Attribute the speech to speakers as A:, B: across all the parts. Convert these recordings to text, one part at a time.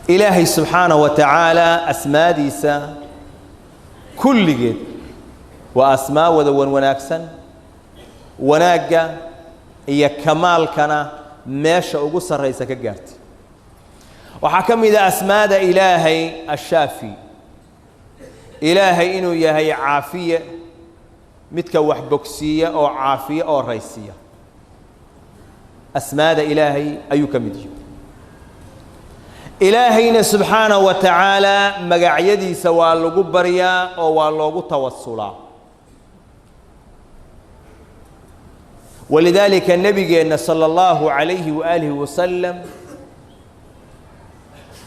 A: إلهي سبحانه وتعالى أسماء ديسا كل جد وأسماء وذون وناكسن وناجا هي كمال كان ماشى وقص الرئيس كجارتي وحكم إذا أسماء إلهي الشافي إلهي إنه يهي عافية متكوح بوكسية أو عافية أو رئيسية أسماء إلهي أيك مديو إلهينا سبحانه وتعالى مقعيدي سوى اللغو بريا أو اللغو توصلا ولذلك النبي صلى الله عليه وآله وسلم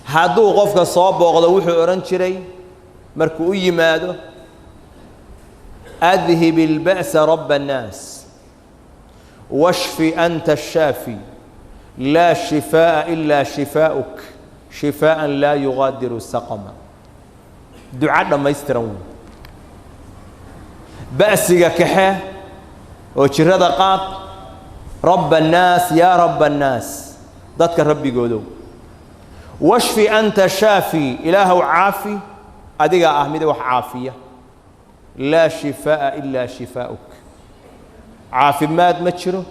A: هادو غفك صواب وغضوحي أورانشري مركو يمادو أذهب البأس رب الناس واشفي أنت الشافي لا شفاء إلا شفاؤك شفاء لا يغادر سقما دعاء ما يسترون بأسك كحه وشرد قاط رب الناس يا رب الناس ذاتك ربي قولوا واشفي أنت الشافي إله عافي أديك أحمد وعافية لا شفاء إلا شفاؤك عافي ماد متشره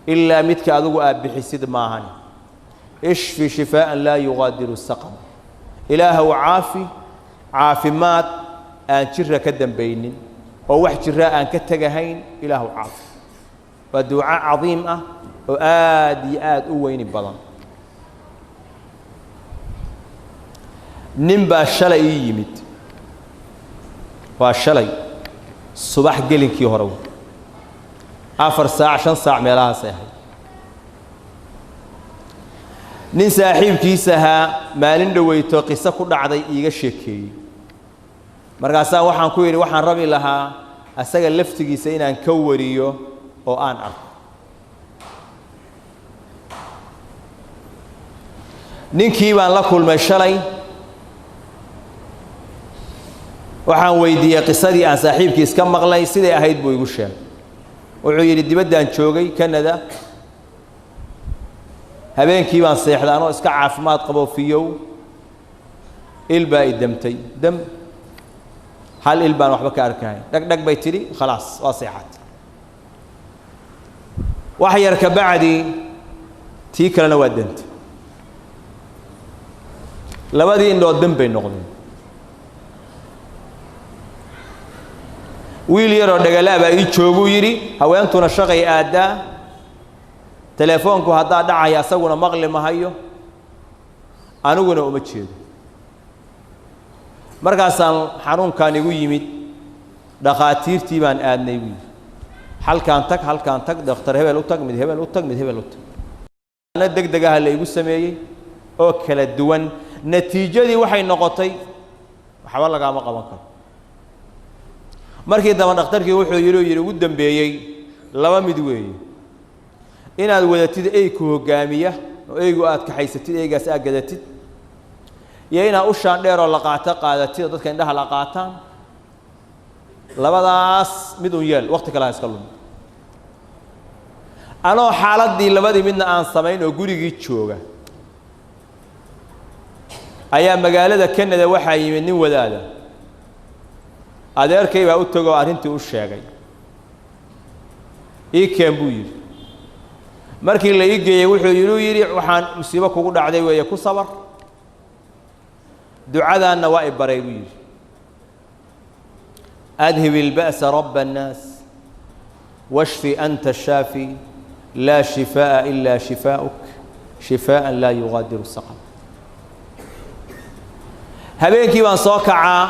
A: إلا متك أذوق بحسد ماهن اشفي شفاء لا يغادر السقم إله عافي عافي ماد أن شر كدم بينين ووح شراء أن كتجهين إله عافي والدعاء عظيم وآد وين بلان نمبا الشلي يمد والشلي الصباح قلن كي هرو 4 ساعة 5 ساعة ميلها ساحي nin saaxiibkiisa maalin dhaweyto qiso ku dhacday iiga sheekeeyay markaas waxaan ku yiri waxaan rabi lahaa asaga laftigiisa inaan ka wariyo oo aan arko ninkii baan la kulmay shalay waxaan weydiiyay qisadii aan saaxiibkiis ka maqlay sidee ahayd buu igu sheegay wuxuu yiri dibadaan joogay Canada habeenkii baan seexday anoo iska caafimaad qabo fiyow ilbaa idamtay dam hal ilbaan waxba ka arkay dhag bay tiri خلاص waa seexad wax yar ka bacdi tii kalena waa dantay labadii indhood dam bay noqdeen wiil yar oo dhagalaaba ii joogu yiri haweentuna shaqay aadaa تلفونكو هذا دعاء يسوون مغلي ما هيو أنا قلنا أمشيد مركزان حرون كان يقول يمد دخاتير تيبان آدنيوي هل كان تك دكتور هبل وتك مد هبل وتك أنا دقة اللي يقول سميه أكل الدوان نتيجة دي وحي نقطي حوالي قام قامك مركز ده من دكتور كي وحي يرو قدام بيجي لما مدوي inaad wadatid ay ku hogaamiya oo aygu aad ka haysatid aygaas aad gadatid iyo inaad u shaan dheer oo la qaadatid dadka indhaha la qaataan labadaas mid uu yeel waqti kale iska lum anoo xaaladii labadii midna aan sameyn oo gurigii jooga ayaa magaalada Canada waxa yimid nin wadaada adeerkay baa u tago arintii u sheegay keen buu yiri markii la igeeyay wuxuu yiri waxaan musiibo kugu dhacday weeye ku sabar ducadaana waa ibaray buu yiri adhib al-ba's rabb an-nas washfi anta ash-shafi la shifaa illa shifaa'uk shifaan la yughadiru saqam habeenkii baan soo kacaa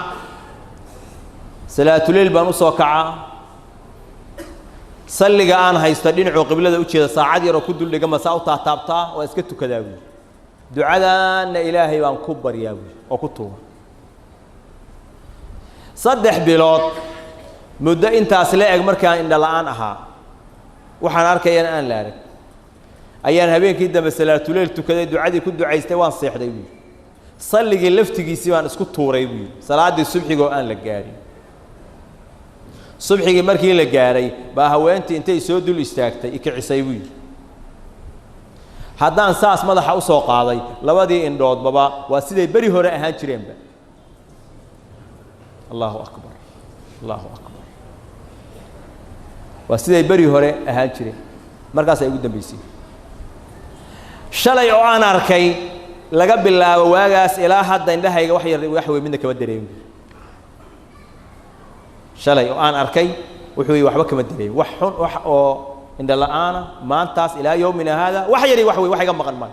A: salaatul layl baan u soo kacaa صلي أنا هيستدين عقبلة وجهه ساعات يركض اللي جم ساعة تعبتا واسكتوا كذا دعاء أن إلهي وأن كبر يا أبوي وكتوه صدح بلاد مدة أنت أصلي أجمر كان إن الآن أها وحنار كيان أن لارك أيان هبين كده مثلا تليل تكذا دعاء كل دعاء يستوان صيح ريبي صلي جلفت جيسيوان اسكتوا ريبي صلاة الصبح جو أن لجاري صبحي markii la gaaray baa haweentii intay soo dul istaagtay ikcisay wiil haddaan saas madaxa u soo qaaday labadii indhoodbaba waa siday beri hore ahaan jireenba allahu akbar allahu akbar waa siday beri hore ahaan jireen markaas ay ugu dambeysay shalay oo aan arkay laga bilaabo waagaas ilaa hadda indhahayga wax yar wax weyn midna kama dareemin shalay oo aan arkay wuxuu waxba kama dareemin wax xun wax oo indha la'aana maantaas ilaa yoomina hada wax yar wax weyn wax iga maqan ma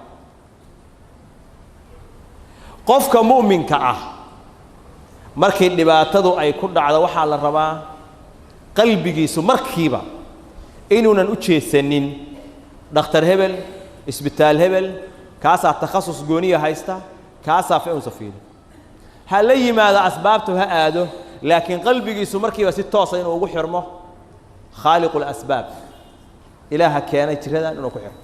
A: qofka mu'minka ah markii dhibaatadu ay ku dhacdo waxa la rabaa qalbigiisu markiiba inuunan u jeesanin dhakhtar hebel isbitaal hebel kaasaa takhasus gooniya haysta kaasaa fa unsa fiirin ha la yimaado asbaabtu ha aado laakiin qalbigiisu markiiba si toos ah inuu ugu xirmo khaaliqul asbaab ilaaha keenay jiradan inuu ku xirmo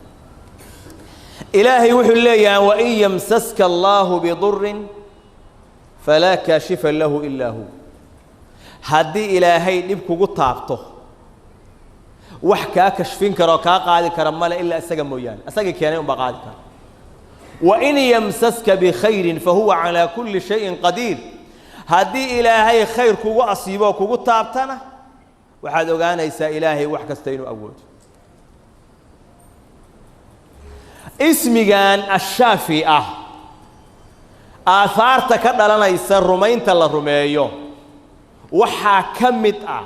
A: ilaahay wuxuu leeyahay wa in yamsaska allahu bidurrin falaa kaashifa lahu ilaa hu haddii ilaahay dhib kugu taabto wax kaa kashfin karo kaa qaadi kara male ilaa isaga mooyaane isaga keenay unbaa qaadi kara wa in yamsaska bikhayrin fahuwa calaa kulli shayin qadiir haddii ilaahay khayr kugu asiibo kugu taabtana waxaad ogaanaysaa ilaahay wax kasta inuu awoodo ismigan ashaafi ah aahaarta ka dhalanaysa rumaynta la rumeeyo waxaa ka mid ah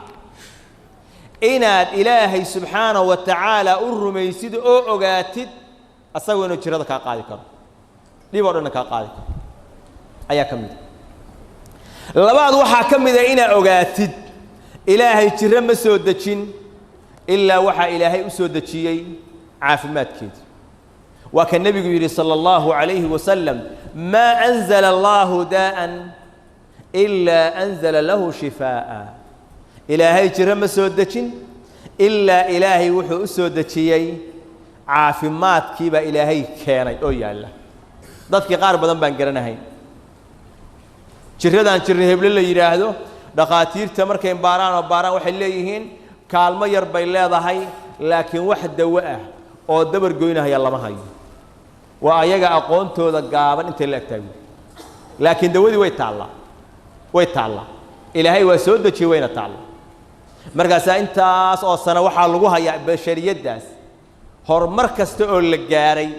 A: inaad ilaahay subxaanahu wa tacaala u rumaysid oo ogaatid asagoo inuu jirada kaa qaadi karo dhib oo dhanna kaa qaadi karo ayaa ka mid labaad waxaa ka mid ah inaad ogaatid ilaahay jiro ma soo dejin ilaa waxaa ilaahay u soo dejiyey caafimaadkeeda waa ka nebigu yidhi sala allahu calayhi wasalam maa anzala allahu daa'an ilaa anzala lahu shifaa'a ilaahay jiro ma soo dejin ilaa ilaahay wuxuu u soo dejiyey caafimaadkii baa ilaahay keenay oo yaalla dadkii qaar badan baan garanahayn jiradaan jirna heble la yidhaahdo dhakhaatiirta markay baaraan waxay leeyihiin kaalmo yar bay leedahay laakiin wax dawo ah oo dabar goynahaya lama hayo waa ayaga aqoontooda gaaban intay la agtaago laakiin dawadii way taallaa ilaahay waa soo dejiyey wayna taallaa markaasaa intaas oo sano waxaa lagu hayaa bashariyaddaas horumar kasta oo la gaaray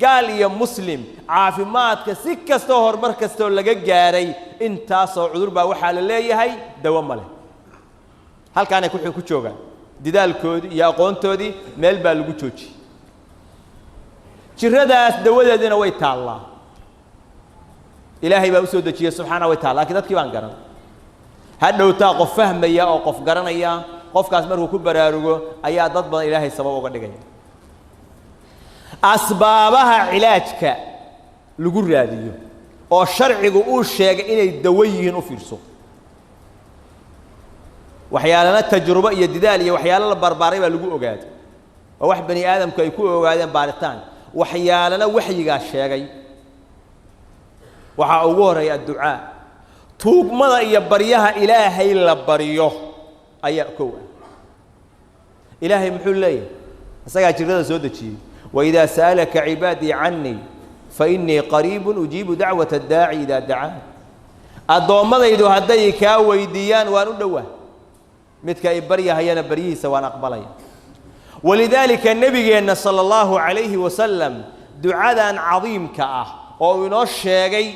A: gaal iyo muslim caafimaadka si kastoo horumar kastaoo laga gaaray intaasoo cudur baa waxaa la leeyahay dawo ma leh halkaanay ku joogaan didaalkoodii iyo aqoontoodii meel baa lagu joojiyey jiradaas dawadeedina way taallaa ilaahay baa u soo dejiyey subxaanahu wa taala laakiin dadkii baan garan hadhowtaa qof fahmaya oo qof garanaya qofkaas markuu ku baraarugo ayaa dad badan ilaahay sabab uga dhigaya asbaabaha cilaajka lagu raadiyo oo sharcigu uu sheegay inay dawo yihiin u fiirso waxyaalana tajrubo iyo didaal iyo waxyaalo la barbaaray baa lagu ogaaday oo wax bani aadamku ay ku ogaadeen baaritaan waxyaalana waxyigaa sheegay waxaa ugu horeeya adducaa tuugmada iyo baryaha ilaahay la baryo ayaa kow ah ilaahay muxuu leeyahay isagaa jirada soo dejiyey وإذا سألك عبادي عني فإني قريب أجيب دعوة الداعي إذا دعان الضوامضيدو هدي كا ويديان وانو دوا متك إبريا هينا بريسا وان أقبليا ولذلك النبي صلى الله عليه وسلم دعاء عظيم كأه أو ينشيغي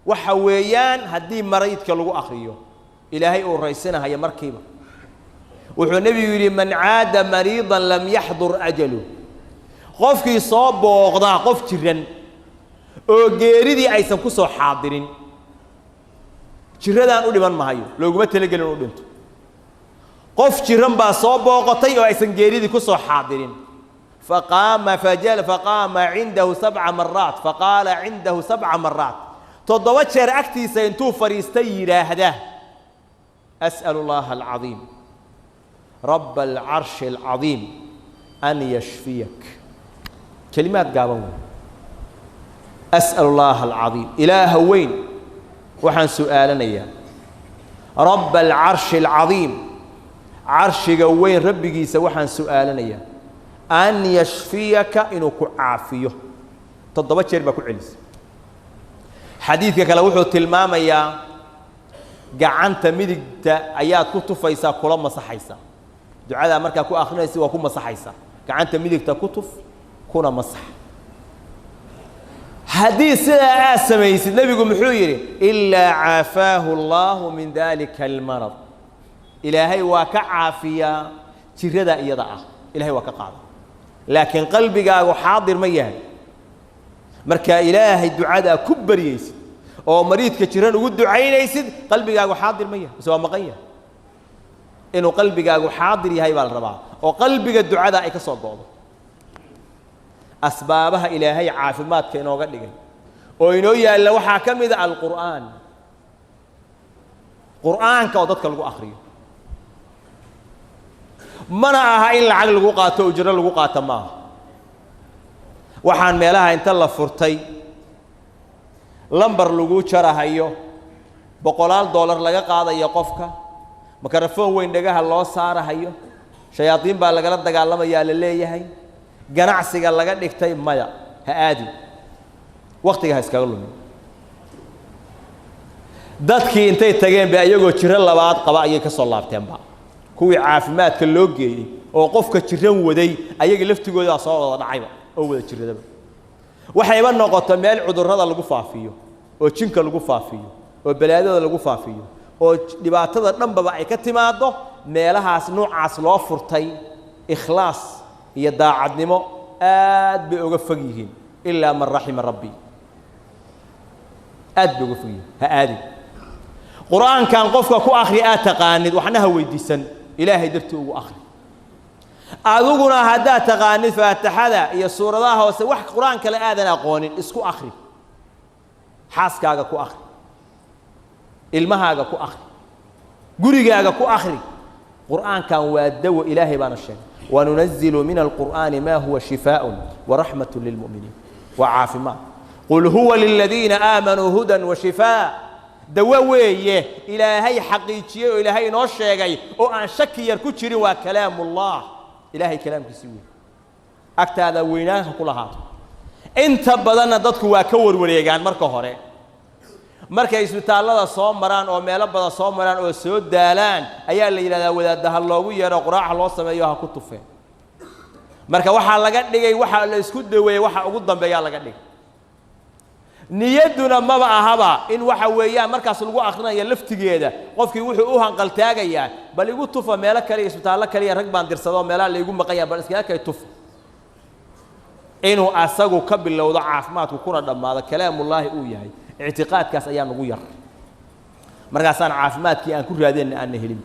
A: وحويان هدي مريض كلو أخريو إلهي الرئيسنا هي مركبة والنبي يقول من عاد مريضا لم يحضر أجله qofkii soo booqda qof jiran oo geeridii aysan ku soo xaadirin jiradaan u dhiman maayo looguma talagelin u dhinto qof jiran baa soo booqatay oo aysan geeridii ku soo xaadirin faqaama cindahu 7 maraat faqaala cindahu 7 maraat toddoba jeer agtiisa intuu fariistay yidhaahda as'alu allaha alcadiim رب العرش العظيم أن يشفيك كلمات قابون أسأل الله العظيم إله وين وحن سؤالنا يا رب العرش العظيم عرش وين ربي جيس وحن سؤالنا يا أن يشفيك إنه كعافيه تضبط شيء بكو عليس حديثك لو وحو تلمام يا جعنت مدقت آيات كتب فيسا كل ما صحيسا دعاء مركا كو آخرين سوى كل ما صحيسا جعنت مدقت كتب كنا مصح حديث آسميس النبي يقول محيري إلا عافاه الله من ذلك المرض إلهي وكعافية تردا يضعه إلهي وكقاضي لكن قلبي قاعد حاضر مياه مركا إلهي الدعاء كبر يسد أو مريض كتيران ود عين يسد قلبي قاعد حاضر مياه سواء مقيا إنه قلبي قاعد حاضر يهاي بالرباع وقلبي الدعاء يكسر بعضه أسبابها إلهي عافمات كأنه قد لقي وإنه يلا وحاكم إذا القرآن قرآن كوضتك لقوا آخرين منعها إلا على الوقات وجر الوقات ما وحان ميلها انت الله فرتي لمبر لقو شرها يو بقولال دولار لقا قاضي يقفك مكرفون وين دقاها الله سارها يو شياطين بقى لقا لدقا لما يالي يهي قناعسي قال لقا نكتاي مايا هادي وقتها هسكاقلوني dadkii intay tageen bay ayagoo jira labaad qaba ayay ka soo laabteen ba kuwii caafimaadka loo geeyay oo qofka jiran waday ayaga laftigooda soo wada dhacayba oo wada jiradaba waxayba noqoto meel cudurrada lagu faafiyo oo jinka lagu faafiyo oo balaadada lagu faafiyo oo dhibaatada dhanba ay ka timaado meelahaas noocaas loo furtay ikhlaas iyo daacadnimo aad bay uga fog yihiin ilaa man rahima rabbi aad bay uga fog yihiin ha aadi قرآن كان قفك كو أخري آتقاند وحناها ويديسن إلهي درتي أو أخري أذوقنا هدا تقاند فاتحدا يا سورة الله وسوح قرآن كلا آذن أقوانين اسكو أخري حاسكاغا كو أخري المهاغا كو أخري قريغاغا كو أخري قرآن كان وادو إلهي بان الشيء وننزل من القرآن ما هو شفاء ورحمة للمؤمنين وعافما قل هو للذين آمنوا هدى وشفاء دواويه إلهي حقيقي إلهي نوشيغي أو أن شكي يركوشري وكلام الله إلهي كلام كسيوي أكتا دويناه كلها انت بدنا ضدك وكور وريغان مركا هوري مركا اسبتال الله صوم مران أو ميلا بدا صوم مران أو سود دالان أيا اللي إلا ودادها اللوغي يرى قراح الله سميوها كتفين مركا وحا لغا دغاي وحا لا اسكو دوي وحا ugu dambeeya laga dhig niyaduna maba ahaba in waxa weeyaan markaas lagu aqrinayo laftigeeda qofkii wuxuu u hanqal taagaya bal igu tufa meel kale isbitaal kale rag baan dirsado meel la igu maqaya bal iska kay tuf inuu asagu ka bilowdo caafimaadku kuna dhamaado kalaamullaahi uu yahay i'tiqaadkaas ayaa nagu yar markaasaan caafimaadkii aan ku raadin aan helin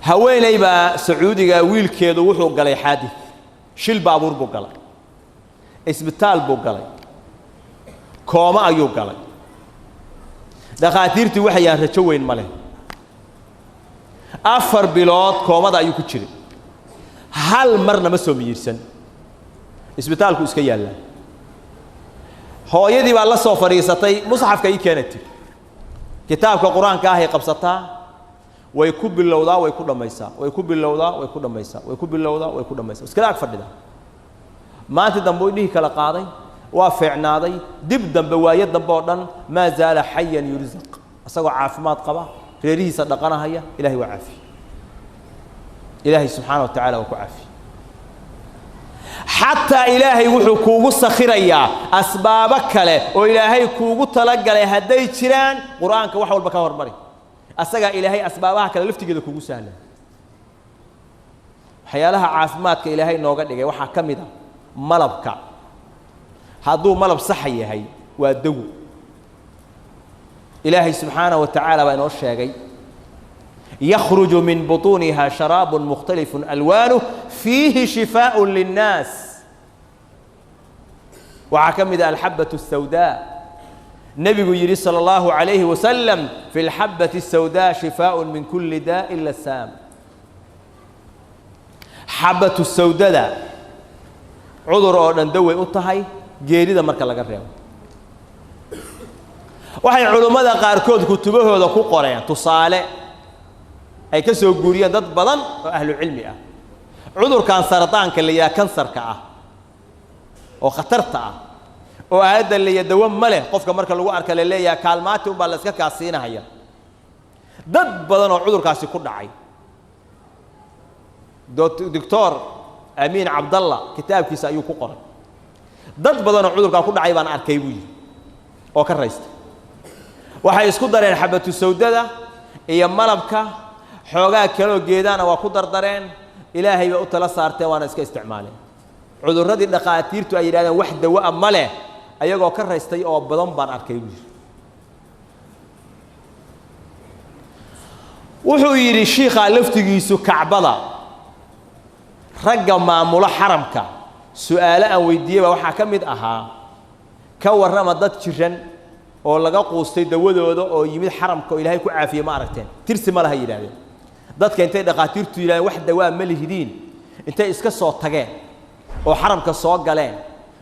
A: haweenayba sacuudiga wiilkeedu wuxuu galay xaadis shil baabuur buu galay isbitaal buu galay kooma ayuu galay dhaqaatiirtii waxay rajo weyn ma leh 4 bilood koomada ayuu ku jiray hal marna ma soo miyirsan isbitaalku iska yaala hooyadii baa la soo fariisatay musxafka ay keenatay kitaabka quraanka ah ay qabsataa way ku bilowdaa way ku dhamaysaa way ku bilowdaa way ku dhamaysaa way ku bilowdaa way ku dhamaysaa iska ag fadhida maanta dambe dhihi kala qaaday waa fiicnaaday dib dambe waayad dambe oo dhan ma zaala hayyan yurzaq asagoo caafimaad qaba reerihiisa dhaqanahaya ilaahi waa caafi ilaahi subhanahu wa ta'ala waa ku caafi hatta ilaahi wuxuu kuugu sakhirayaa asbaaba kale oo ilaahay kuugu talagalay haday jiraan quraanka wax walba ka hormari asaga ilaahay asbaabaha kale laftigeeda kuugu sahlan waxyaalaha caafimaadka ilaahay nooga dhigay waxa kamid ah malabka hadduu malab sax yahay waa dawo ilaahay subhanahu wa ta'ala baa inoo sheegay yakhruju min butuniha sharabun mukhtalifun alwanuhu fihi shifaa'un linnas wa kamida alhabatu as-sawda nabigu yiri sallallahu alayhi wa sallam fi alhabati as-sawda shifaa'un min kulli da'in lasam habatu as-sawda عذر أو ندوي أطهي جيريدا مركل جرّيه waxay culimada qaar kood kutubahoda ku qoreen tusaale ay ka soo guuriyeen dad badan oo ahlu cilmi ah cudurkan sarataanka la yaa kansarka ah oo khatarta ah oo aada la yadawo male qofka marka lagu arka la leeyahay kaalmaati u baa la iska kaasiinaya dad badan oo cudurkaasi ku dhacay دكتور أمين عبد الله كتاب كيس أيو كقرن ضد بدن عذر كان كل عيبان أركيبوي أو كرئيس وحي يسكت درين حبة السوداء هي ملبك حوجا كيلو جيدان وقدر درين إلهي بقول ثلاث صارت وأنا اسك استعماله عذر ردي دقاتير تو أيران وحدة وأمله أيجو كرئيس تي أو بدن بان أركيبوي وحو يري الشيخ لفتجيسو كعبلا رجع معمول حرمك سؤال أو ويديه وحا كمد أها كور رمضات شجن أو لقى قوستي دودو أو يمد حرمك إلهي كو عافية ما عرفتين ترسم ما لها يلاقي ضد كأنت دقاتير تيلا واحد دواء ملي هدين أنت إسكا صوت تجاه أو حرمك صوت جلان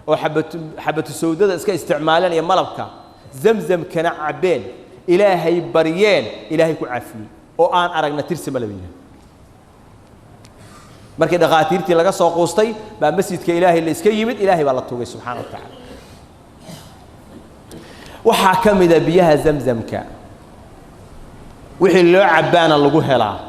A: أو حبة السوداء إسكا استعمالا يا ملبك زمزم كان عبين إلهي بريان إلهي كو عافية أو أن أرجنا ترسم ما لها markii dhaqaatiirtii laga soo qoostay baa masjidka Ilaahay la iska yimid Ilaahay baa la toogay subhanahu wa ta'ala waxa kamida biyaha zamzamka wixii loo cabaana lagu helaa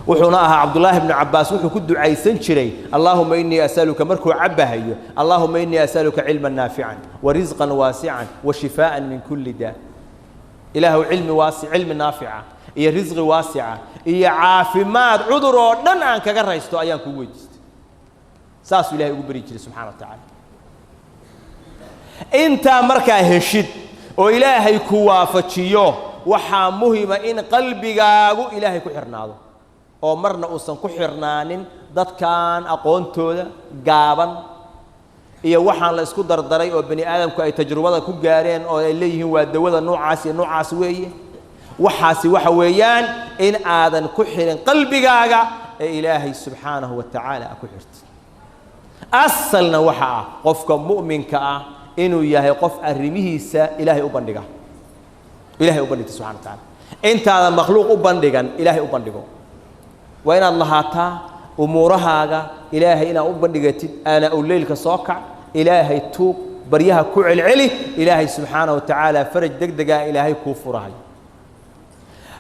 A: wuxuuna ahaa Abdullah ibn Abbas wuxuu ku ducaysan jiray Allahumma inni as'aluka markuu cabahayo Allahumma inni as'aluka ilman nafi'an wa rizqan wasi'an wa shifaa'an min kulli da Ilaahu ilmi wasi' ilmi nafi'a iyo rizqi wasi'a iyo caafimaad cudur oo dhan aan kaga raysto ayaan ku weydiistay saas Ilaahay ugu bari jiray subhanahu wa ta'ala inta markaa heshid oo Ilaahay ku waafajiyo waxa muhiim ah in qalbigaagu Ilaahay ku xirnaado oo marna uusan ku xirnaanin dadkan aqoontooda gaaban iyo waxaan la isku dardaray oo bani aadamku ay tajrubada ku gaareen oo ay leeyihiin waa dawada noocaas weeye waxaasi waxa weeyaan in aadan ku xirin qalbigaaga ee Ilaahay subhanahu wa ta'ala ku xirto asalna waxa qofka mu'minka ah inuu yahay qof arrimihiisa Ilaahay u bandhiga subhanahu wa ta'ala intaada makhluuq u bandhigan Ilaahay u bandhigo waa inaad lahaataa umuurahaaga Ilaahay inaad u bandhigatid ana uleelka soo kac Ilaahay tuug baryaha ku celceli Ilaahay subhanahu wa ta'ala faraj degdega Ilaahay ku furahay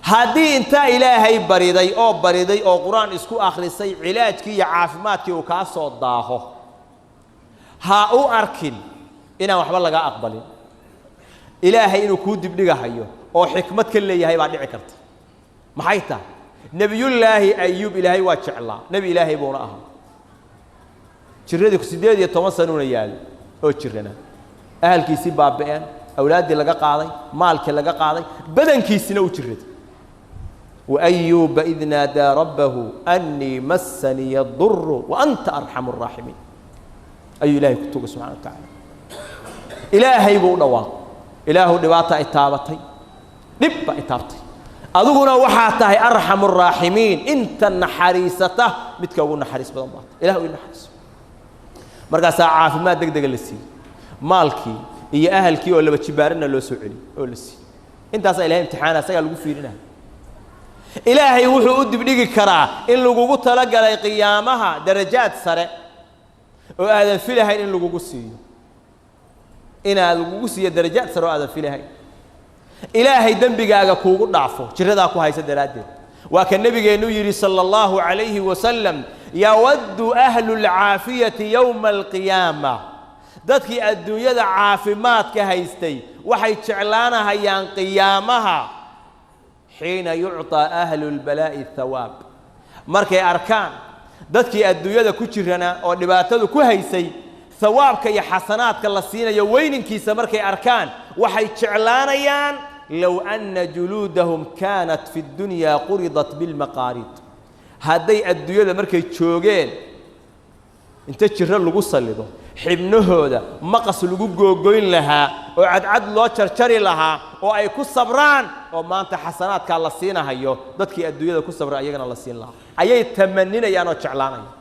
A: haddii inta Ilaahay bariday oo Quraan isku akhrisay cilaajkii iyo caafimaadkii uu ka soo daaho ha u arkin inaan waxba laga aqbalin Ilaahay inuu ku dibdhigahayo oo xikmad ka leeyahay baa dhici karta maxay tahay nabiyullaahi ayyub Ilaahay waa jeclaa nabi Ilaahay buuna ahaa jirradii 18 sano yaal oo jirrana ahalkiisi baabeen awlaadii laga qaaday maalkii laga qaaday badankiisina uu jirraday وأيوب إذ نادى ربه أني مسني الضر وأنت أرحم الراحمين أي إلهي كتوب سبحانه وتعالى إلهي بونوا إله دباتا إتابتي دبا إتابتي أذوقنا وحاته أرحم الراحمين أنت النحريسته متكون نحريس بدن بعض إله النحريس مرقا ساعة في ما دق لسي مالكي هي أهلكي ولا بتشبارنا لو سعلي ولا سي أنت أصلا إلهي امتحان أصلا فينا إلهي وحو أدبنيك كرا إن لغوغو تلقى قيامها درجات سرع وهذا الفيلة إن لغوغو سيو إن هذا لغوغو سيو درجات سرع وهذا الفيلة إلهي دنبقاقا كوغو نعفو جرداكو هاي سدرات وكان النبي يري صلى الله عليه وسلم يود أهل العافية يوم القيامة dadkii adduunyada caafimaadka haystay waxay jeclaanahay hayaan qiyaamaha xiina yu'ta ahlul balaa'i thawaab markay arkaan dadkii adduunyada ku jirana oo dhibaatadu ku haysay thawaabka iyo xasanaadka la siinayo weyninkiisa markay arkaan waxay jeclaanayaan law anna juludahum kanat fi dunya quridat bil maqarid haday adduunyada markay joogeen inta jirra lagu salido xibnahooda maqas lagu googoyn lahaa oo cadcad loo jarjari lahaa oo ay ku sabraan oo maanta xasanaadka la siinahayo dadkii adduunyada ku sabra ayagana la siin lahaa ayay tamaninayaan oo jeclaanayaan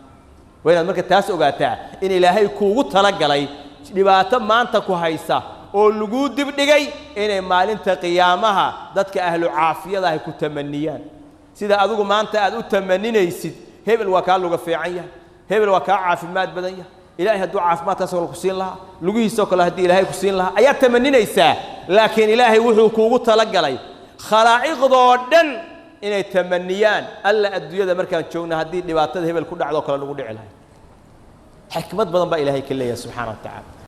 A: wayna marka taas ogaataa in Ilaahay kuugu tala galay dhibaato maanta ku haysa oo lagu dib dhigay inay maalinta qiyaamaha dadka ahlu caafiyada ay ku tamaniyaan sida adigu maanta aad u tamaninaysid hebel waa kaa luga fiican yahay hebel waa kaa caafimaad badan yahay ilaahay hadduu caafimaadkaas ku siin lahaa lugihiisoo kale haddii ilaahay ku siin lahaa ayaa tamaninaysaa laakiin ilaahay wuxuu kuugu talagalay khalaa'iqdoo dhan inay tamaniyaan alla adduunyada markaan joogna haddii dhibaatada hebel ku dhacdo kale lagu dhici lahay xikmad badan baa ilaahay ka leeyahay subxaanahu wa tacaala